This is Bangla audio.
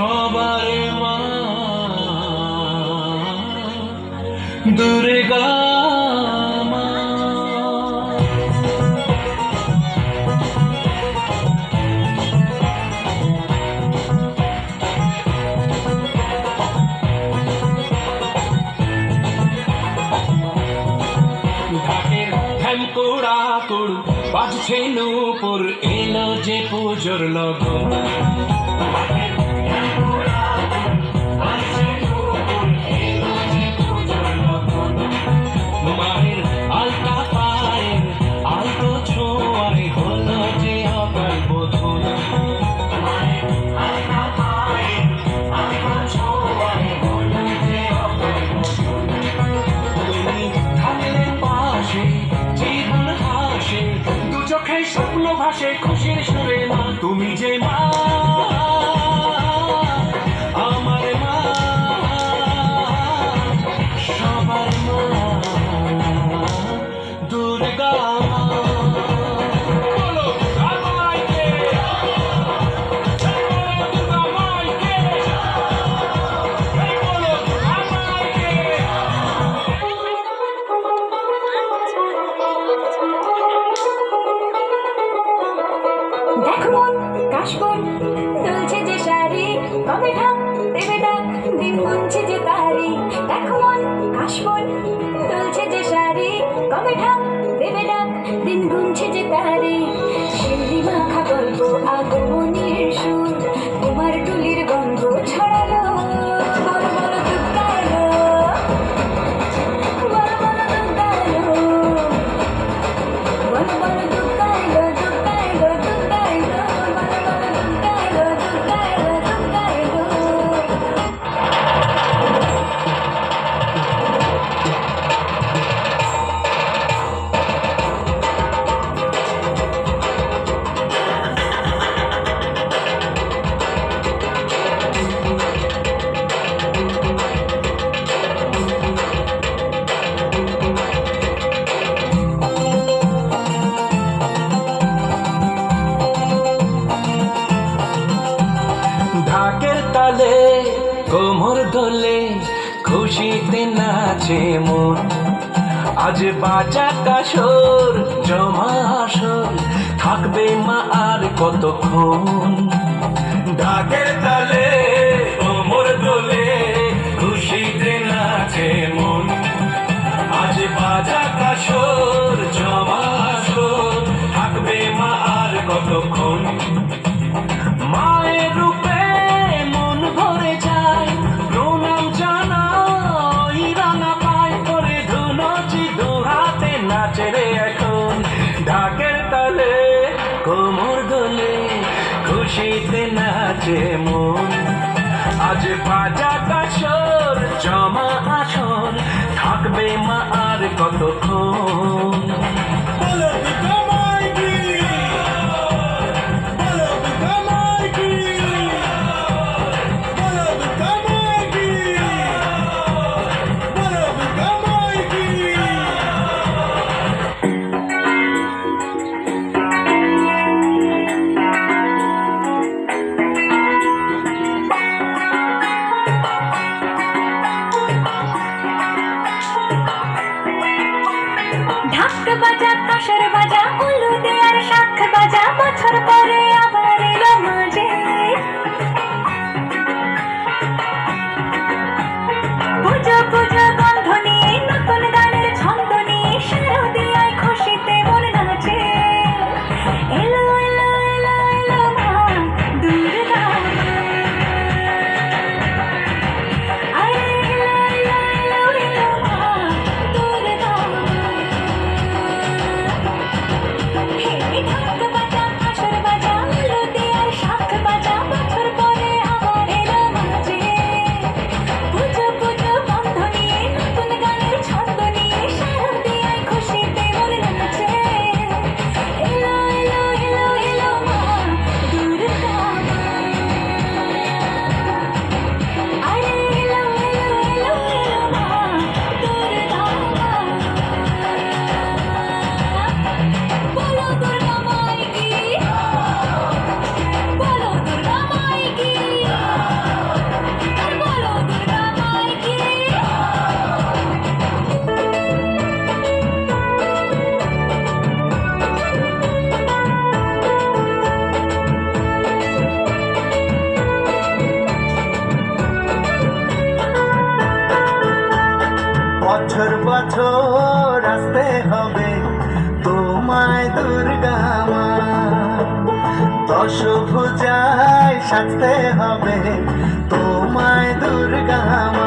সবার মা দুর্গা মা। ঢাকের ধ্যান কোড়া কোড় বাজছে নূপুর, এলো যে পুজোর লগন। মায়ের আলতা পায়ের আলতো ছোঁয়ায় হলো যে অকাল বোধন। তুমি থাকলে পাশে জীবন হাসে, দু চোখে স্বপ্ন ভাসে খুশির সুরে মা। তুমি যে মা আমার মা, সবার মা দুর্গা মা। বলো দুর্গা মাইকে, দুর্গা মাইকে, বলো দুর্গা মাইকে। দেখো মন কাশবন দুলছে যে শাড়ি, কবে ঢাক দেবে ডাক দিন গুনছে যে তারি। দেখো মন কাশবন দুলছে যে শাড়ি, কবে ঢাক দেবে ডাক দিন গুনছে যে তারি। শিউলি মাখা গল্প আগমনীর সুর, তোমার টুলির গন্ধ ছড়ালো। বলো বলো দুর্গা এলো, বলো বলো দুর্গা এলো, বলো বলো দুর্গা এলো, দুর্গা এলো, দুর্গা এলো, বলো বলো দুর্গা এলো, দুর্গা এলো, দুর্গা এলো। ঢাকের তালে কোমর দোলে খুশিতে নাচে মন। আজ বাজা কাসর জমা আসর, থাকবে মা আর কতক্ষণ। ঢাকের তালে কোমর দোলে খুশিতে নাচে মন। আজ বাজা কাসর জমা আসর, থাকবে মা আর কতক্ষণ। মায়ের রূপে মন ভরে যায়, প্রণাম জানাই রাঙা পায় করে ধুনুচি দু হাতে নাচে রে এখন। ঢাকের তালে কোমর দোলে খুশিতে নাচে মন। আজ বাজা কাসর জমা আসর, থাকবে মা আর কতক্ষণ। বলো দুর্গা মাইকি, বলো দুর্গা মাইকি, বলো দুর্গা মাইকি, বলো দুর্গা মাইকি। বছর আসতে হবে তোমায় দুর্গা মা, দশভুজায় সাজতে হবে তোমায় দুর্গা মা।